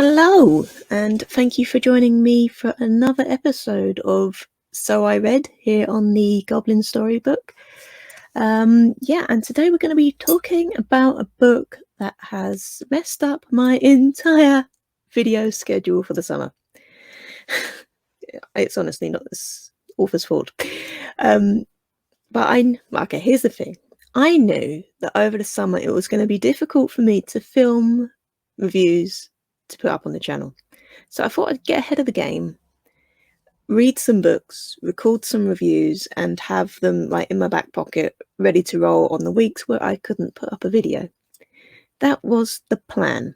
Hello, and thank you for joining me for another episode of So I Read here on the Goblin Storybook. And today we're going to be talking about a book that has messed up my entire video schedule for the summer. It's honestly not this author's fault. Okay, here's the thing. I knew that over the summer it was going to be difficult for me to film reviews to put up on the channel. So I thought I'd get ahead of the game, read some books, record some reviews, and have them in my back pocket, ready to roll on the weeks where I couldn't put up a video. That was the plan.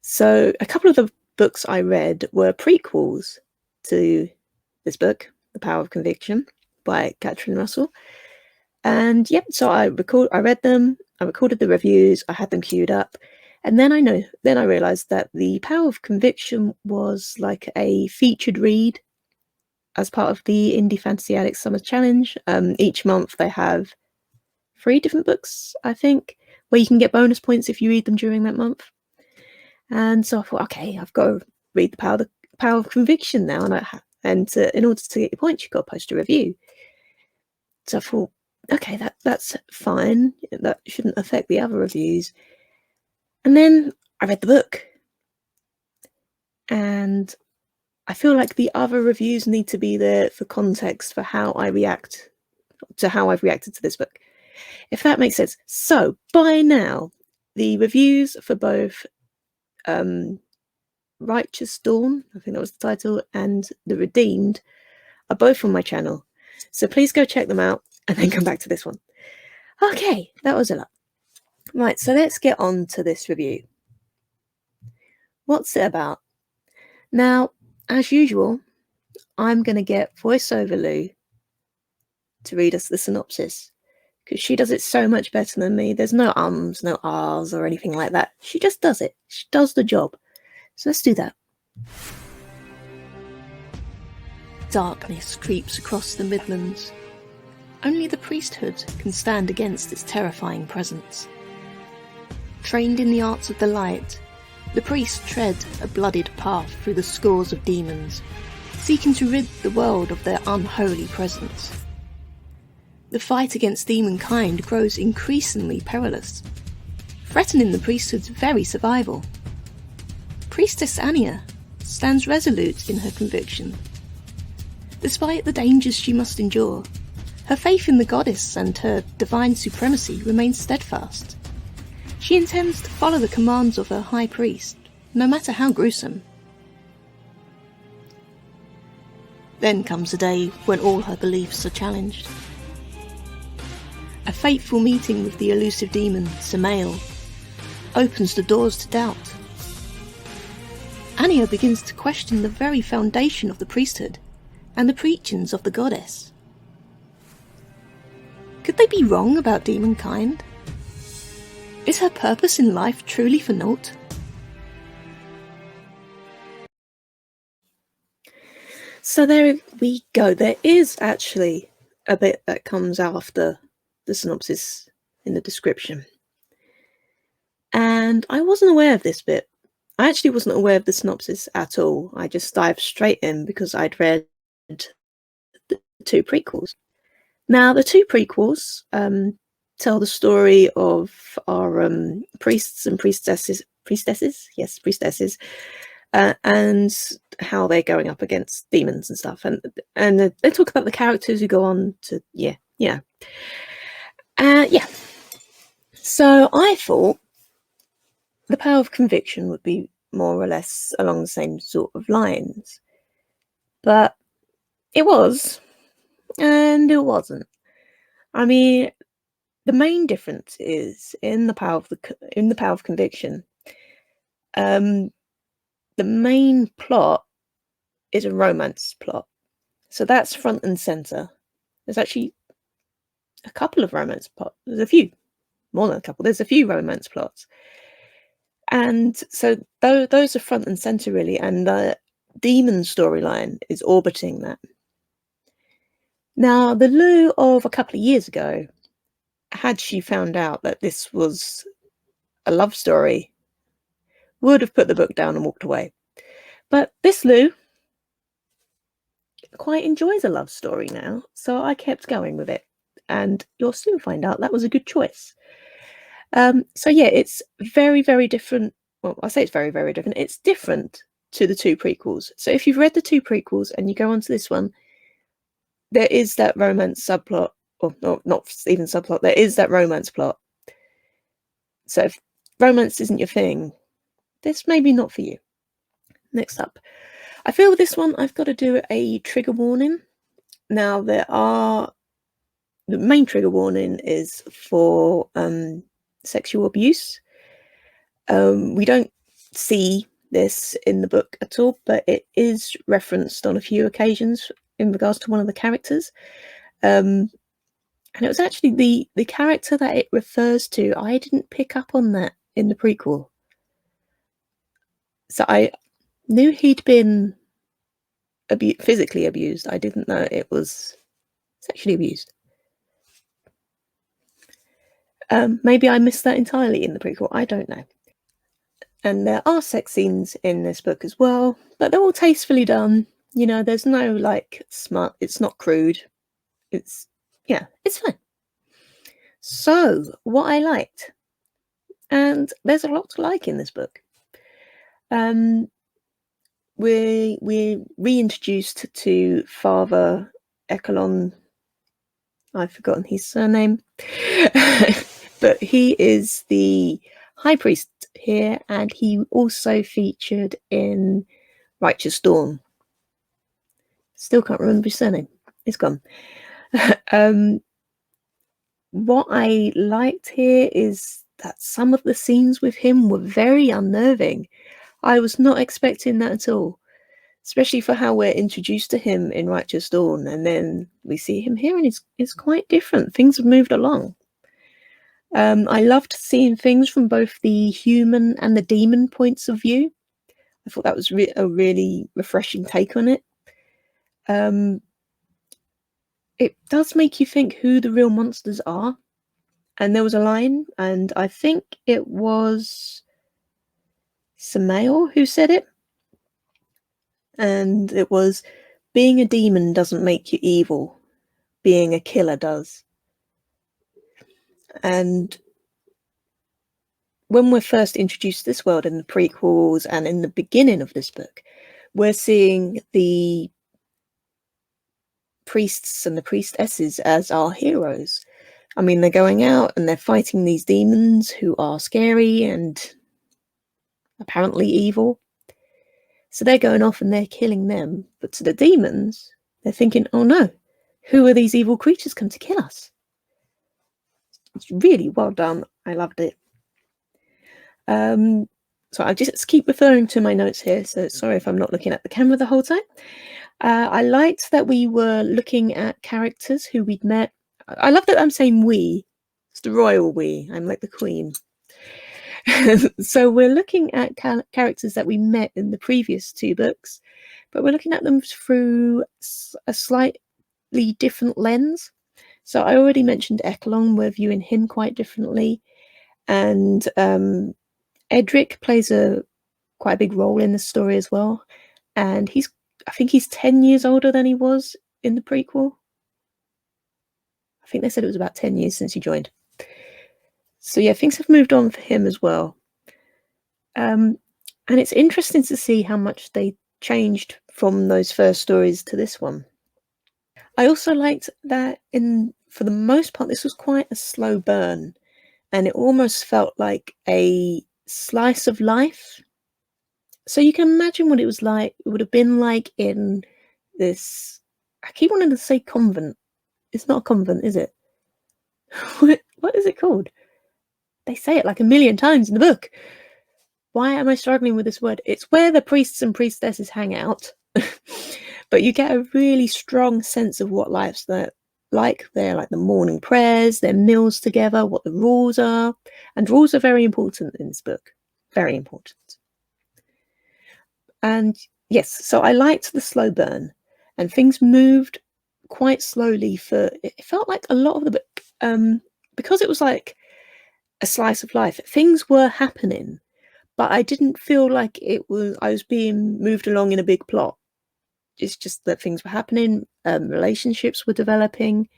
So a couple of the books I read were prequels to this book, The Power of Conviction by Catrin Russell. And so I read them, I recorded the reviews, I had them queued up. And then I realized that The Power of Conviction was like a featured read as part of the Indie Fantasy Addicts Summer Challenge. Each month they have 3 different books, I think, where you can get bonus points if you read them during that month. And so I thought, okay, I've got to read The Power of Conviction now. In order to get your points, you've got to post a review. So I thought, okay, that's fine. That shouldn't affect the other reviews. And then I read the book, and I feel like the other reviews need to be there for context for how I've reacted to this book, if that makes sense. So by now, the reviews for both Righteous Dawn, I think that was the title, and The Redeemed are both on my channel. So please go check them out and then come back to this one. Okay, that was a lot. Right, so let's get on to this review. What's it about? Now, as usual, I'm going to get voiceover Lou to read us the synopsis, because she does it so much better than me. There's no ums, no ahs, or anything like that. She just does it. She does the job. So let's do that. Darkness creeps across the Midlands. Only the priesthood can stand against its terrifying presence. Trained in the arts of the light, the priests tread a bloodied path through the scores of demons, seeking to rid the world of their unholy presence. The fight against demonkind grows increasingly perilous, threatening the priesthood's very survival. Priestess Anya stands resolute in her conviction. Despite the dangers she must endure, her faith in the goddess and her divine supremacy remains steadfast. She intends to follow the commands of her high priest, no matter how gruesome. Then comes a day when all her beliefs are challenged. A fateful meeting with the elusive demon, Samael, opens the doors to doubt. Anya begins to question the very foundation of the priesthood and the preachings of the goddess. Could they be wrong about demonkind? Is her purpose in life truly for naught? So there we go. There is actually a bit that comes after the synopsis in the description. And I wasn't aware of this bit. I actually wasn't aware of the synopsis at all. I just dived straight in because I'd read the 2 prequels. Now, the 2 prequels tell the story of our priests and priestesses, and how they're going up against demons and stuff, and they talk about the characters who go on to So I thought The Power of Conviction would be more or less along the same sort of lines, but it was, and it wasn't. I mean, the main difference is in the Power of Conviction. The main plot is a romance plot, so that's front and center. There's actually a couple of romance plots. There's a few, more than a couple. There's a few romance plots, and so those are front and center really, and the demon storyline is orbiting that. Now, the Lou of a couple of years ago, had she found out that this was a love story, would have put the book down and walked away. But this Lou quite enjoys a love story now, so I kept going with it. And you'll soon find out that was a good choice. So yeah, it's very, very different. Well, I say it's very, very different. It's different to the two prequels. So if you've read the two prequels and you go on to this one, there is that romance subplot, or not even subplot, there is that romance plot. So if romance isn't your thing, this may be not for you. Next up, I feel with this one, I've got to do a trigger warning. Now, the main trigger warning is for sexual abuse. We don't see this in the book at all, but it is referenced on a few occasions in regards to one of the characters. And it was actually the character that it refers to. I didn't pick up on that in the prequel. So I knew he'd been physically abused. I didn't know it was sexually abused. Maybe I missed that entirely in the prequel. I don't know. And there are sex scenes in this book as well, but they're all tastefully done. You know, there's no like smart. It's not crude. It's fine. So what I liked, and there's a lot to like in this book. We're reintroduced to Father Ekalon. I've forgotten his surname, but he is the high priest here, and he also featured in Righteous Dawn. Still can't remember his surname. It's gone. What I liked here is that some of the scenes with him were very unnerving. I was not expecting that at all, especially for how we're introduced to him in Righteous Dawn, and then we see him here, and it's quite different. Things have moved along. I loved seeing things from both the human and the demon points of view. I thought that was a really refreshing take on it. It does make you think who the real monsters are. And there was a line, and I think it was Samael who said it. And it was, being a demon doesn't make you evil. Being a killer does. And when we're first introduced to this world in the prequels and in the beginning of this book, we're seeing the priests and the priestesses as our heroes. I mean, they're going out and they're fighting these demons who are scary and apparently evil. So they're going off and they're killing them. But to the demons, they're thinking, oh no, who are these evil creatures come to kill us? It's really well done. I loved it. So I just keep referring to my notes here, so sorry if I'm not looking at the camera the whole time. I liked that we were looking at characters who we'd met. I love that I'm saying we. It's the royal we. I'm like the queen. So we're looking at characters that we met in the previous two books, but we're looking at them through a slightly different lens. So I already mentioned Eklon. We're viewing him quite differently. And Edric plays quite a big role in the story as well. And I think he's 10 years older than he was in the prequel. I think they said it was about 10 years since he joined. So yeah, things have moved on for him as well. And it's interesting to see how much they changed from those first stories to this one. I also liked that for the most part, this was quite a slow burn, and it almost felt like a slice of life. So you can imagine what it was like. It would have been like in this, I keep wanting to say convent. It's not a convent, is it? What is it called? They say it like a million times in the book. Why am I struggling with this word? It's where the priests and priestesses hang out. But you get a really strong sense of what life's like. They're like the morning prayers, their meals together, what the rules are. And rules are very important in this book. Very important. And yes, so I liked the slow burn, and things moved quite slowly it felt like a lot of the book, because it was like a slice of life. Things were happening, but I didn't feel like I was being moved along in a big plot. It's just that things were happening, relationships were developing,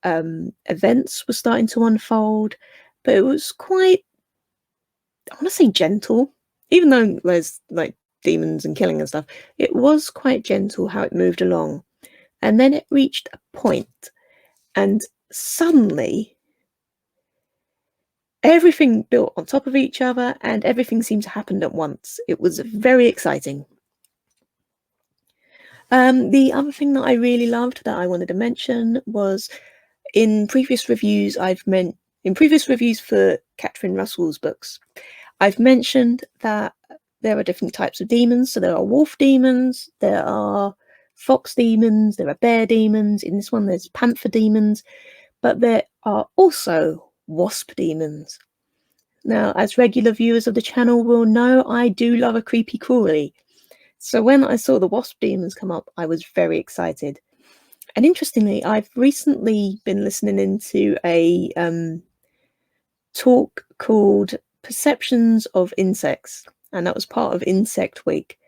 events were starting to unfold, but it was quite, I want to say gentle, even though there's like demons and killing and stuff. It was quite gentle how it moved along, and then it reached a point, and suddenly everything built on top of each other, and everything seemed to happen at once. It was very exciting. The other thing that I really loved that I wanted to mention was in previous reviews for Catrin Russell's books, I've mentioned that there are different types of demons. So there are wolf demons, there are fox demons, there are bear demons. In this one, there's panther demons, but there are also wasp demons. Now, as regular viewers of the channel will know, I do love a creepy crawly. So when I saw the wasp demons come up, I was very excited. And interestingly, I've recently been listening into a talk called Perceptions of Insects, and that was part of Insect Week.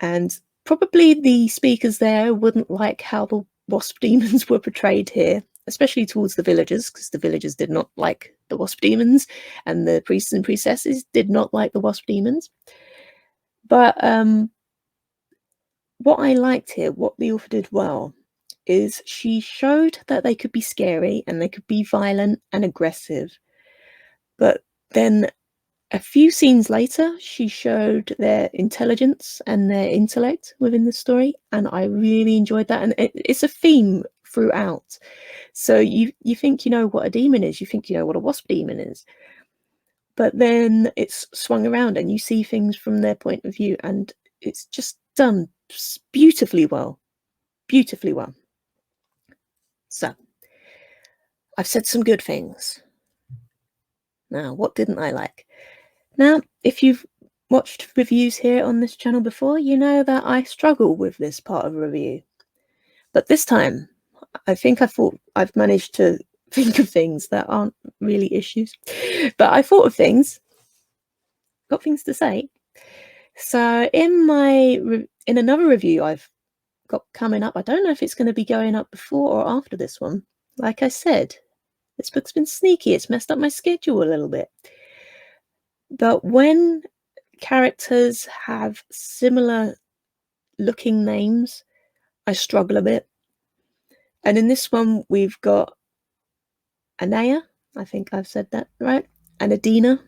And probably the speakers there wouldn't like how the wasp demons were portrayed here, especially towards the villagers, because the villagers did not like the wasp demons, and the priests and priestesses did not like the wasp demons. But what I liked here, what the author did well, is she showed that they could be scary and they could be violent and aggressive. But then a few scenes later, she showed their intelligence and their intellect within the story, and I really enjoyed that. And it's a theme throughout. So you think you know what a demon is, you think you know what a wasp demon is, but then it's swung around and you see things from their point of view, and it's just done beautifully well. Beautifully well. So, I've said some good things. Now, what didn't I like? Now, if you've watched reviews here on this channel before, you know that I struggle with this part of a review. But this time, I thought I've managed to think of things that aren't really issues. But I thought of things, got things to say. So in another review I've got coming up, I don't know if it's going to be going up before or after this one. Like I said, this book's been sneaky. It's messed up my schedule a little bit. But when characters have similar looking names, I struggle a bit. And in this one, we've got Anaya, I think I've said that right, and Adina,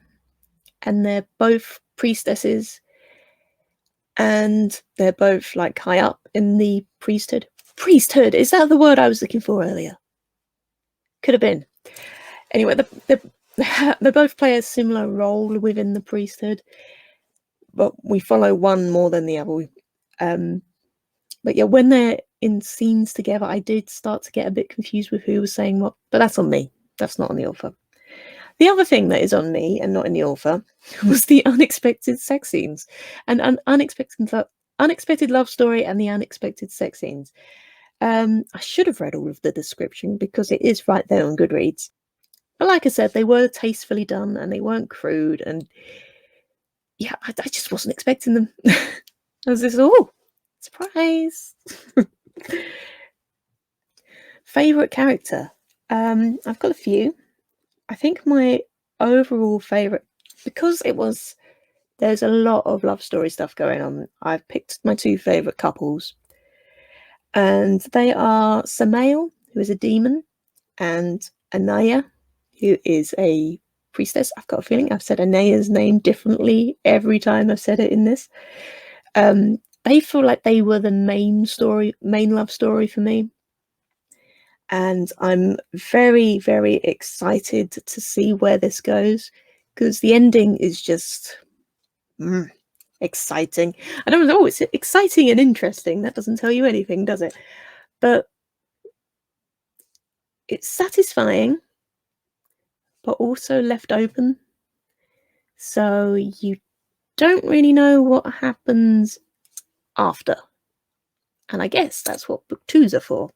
and they're both priestesses, and they're both like high up in the priesthood. Priesthood, is that the word I was looking for earlier? Could have been. Anyway, they both play a similar role within the priesthood, but we follow one more than the other. But yeah, when they're in scenes together, I did start to get a bit confused with who was saying what, but that's on me. That's not on the author. The other thing that is on me and not in the author was the unexpected sex scenes and unexpected love story and the unexpected sex scenes. I should have read all of the description because it is right there on Goodreads. But like I said, they were tastefully done and they weren't crude. And yeah, I just wasn't expecting them. I was just, oh, surprise. Favourite character? I've got a few. I think my overall favourite, because there's a lot of love story stuff going on, I've picked my two favourite couples. And they are Samael, who is a demon, and Anaya, who is a priestess. I've got a feeling I've said Anaya's name differently every time I've said it in this. They feel like they were the main love story for me. And I'm very, very excited to see where this goes, because the ending is just exciting. I don't know, it's exciting and interesting. That doesn't tell you anything, does it? But it's satisfying, but also left open. So you don't really know what happens after. And I guess that's what book twos are for.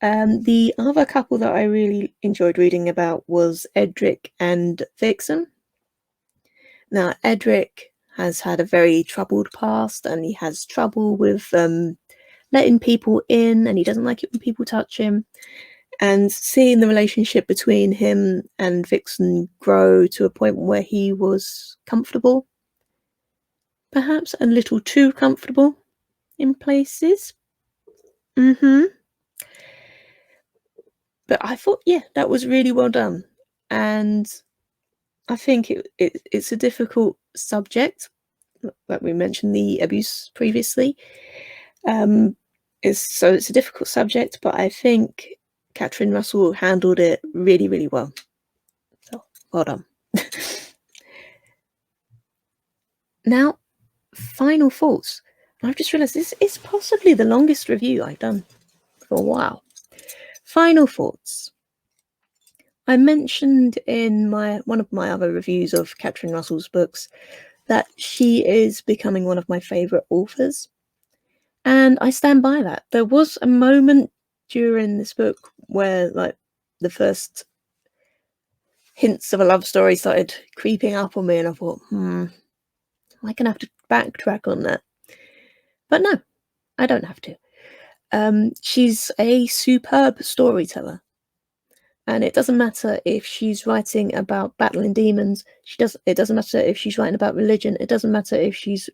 The other couple that I really enjoyed reading about was Edric and Vixen. Now, Edric has had a very troubled past, and he has trouble with letting people in, and he doesn't like it when people touch him. And seeing the relationship between him and Vixen grow to a point where he was comfortable, perhaps a little too comfortable in places. But I thought, yeah, that was really well done. And I think it's a difficult subject, like we mentioned the abuse previously. It's a difficult subject, but I think Catrin Russell handled it really, really well. So well done. Now, final thoughts. I've just realised this is possibly the longest review I've done for a while. Final thoughts. I mentioned in one of my other reviews of Catrin Russell's books that she is becoming one of my favourite authors. And I stand by that. There was a moment during this book where, like, the first hints of a love story started creeping up on me, and I thought, am I going to have to backtrack on that? But no, I don't have to. She's a superb storyteller. And it doesn't matter if she's writing about battling demons. It doesn't matter if she's writing about religion. It doesn't matter if she's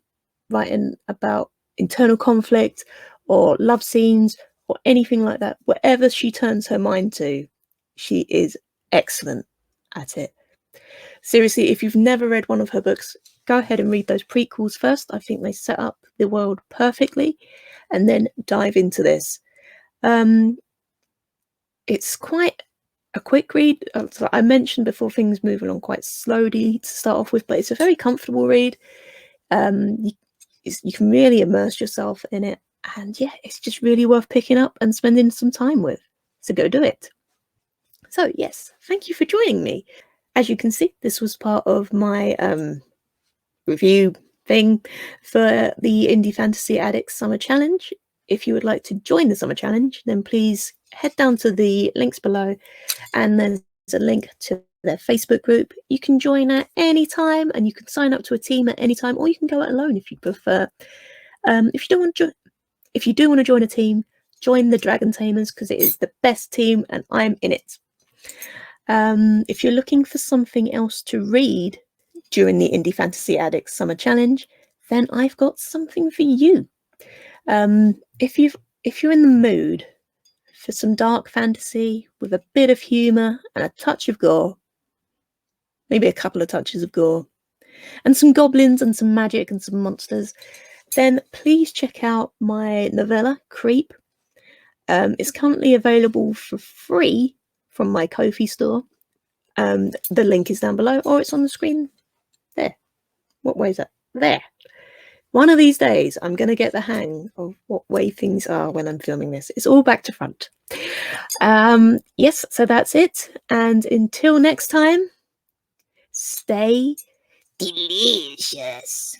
writing about internal conflict or love scenes or anything like that. Whatever she turns her mind to, she is excellent at it. Seriously, if you've never read one of her books, go ahead and read those prequels first. I think they set up the world perfectly, and then dive into this. It's quite a quick read. I mentioned before, things move along quite slowly to start off with, but it's a very comfortable read. You can really immerse yourself in it, and yeah, it's just really worth picking up and spending some time with. So go do it. So yes, thank you for joining me. As you can see, this was part of my review thing for the Indie Fantasy Addicts Summer Challenge. If you would like to join the Summer Challenge, then please head down to the links below, and there's a link to their Facebook group. You can join at any time, and you can sign up to a team at any time, or you can go it alone if you prefer. If you do want to join a team, join the Dragon Tamers, because it is the best team, and I'm in it. If you're looking for something else to read during the Indie Fantasy Addicts Summer Challenge, then I've got something for you. If you're in the mood for some dark fantasy with a bit of humour and a touch of gore, maybe a couple of touches of gore, and some goblins and some magic and some monsters, then please check out my novella, Creep. It's currently available for free from my Ko-fi store. The link is down below, or it's on the screen there. What way is that? There. One of these days, I'm going to get the hang of what way things are when I'm filming this. It's all back to front. Yes, so that's it. And until next time, stay delicious.